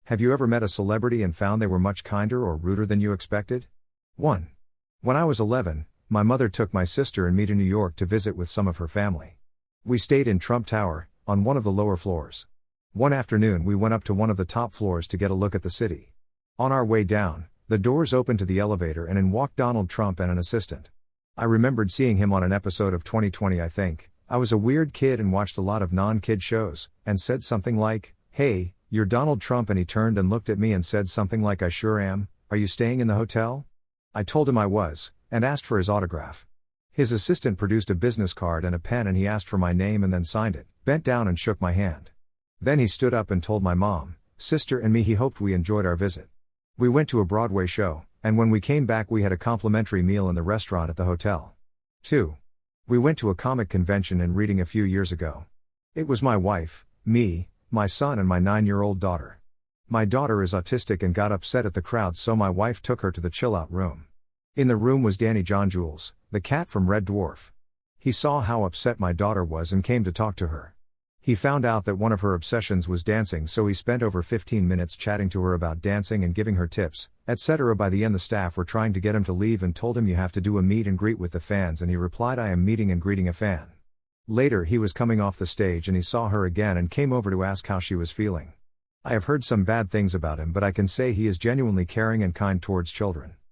Have you ever met a celebrity and found they were much kinder or ruder than you expected? 1. When I was 11, my mother took my sister and me to New York to visit with some of her family. We stayed in Trump Tower, on one of the lower floors. One afternoon we went up to one of the top floors to get a look at the city. On our way down, the doors opened to the elevator and in walked Donald Trump and an assistant. I remembered seeing him on an episode of 2020 I think. I was a weird kid and watched a lot of non-kid shows, and said something like, "Hey, you're Donald Trump," and he turned and looked at me and said something like, "I sure am, are you staying in the hotel?" I told him I was, and asked for his autograph. His assistant produced a business card and a pen and he asked for my name and then signed it, bent down and shook my hand. Then he stood up and told my mom, sister and me he hoped we enjoyed our visit. We went to a Broadway show, and when we came back we had a complimentary meal in the restaurant at the hotel. 2. We went to a comic convention and reading a few years ago. It was my wife, me, my son and my 9-year-old daughter. My daughter is autistic and got upset at the crowd, so my wife took her to the chill-out room. In the room was Danny John Jules, the cat from Red Dwarf. He saw how upset my daughter was and came to talk to her. He found out that one of her obsessions was dancing, so he spent over 15 minutes chatting to her about dancing and giving her tips, etc. By the end the staff were trying to get him to leave and told him, "You have to do a meet and greet with the fans," and he replied, "I am meeting and greeting a fan." Later he was coming off the stage and he saw her again and came over to ask how she was feeling. I have heard some bad things about him, but I can say he is genuinely caring and kind towards children.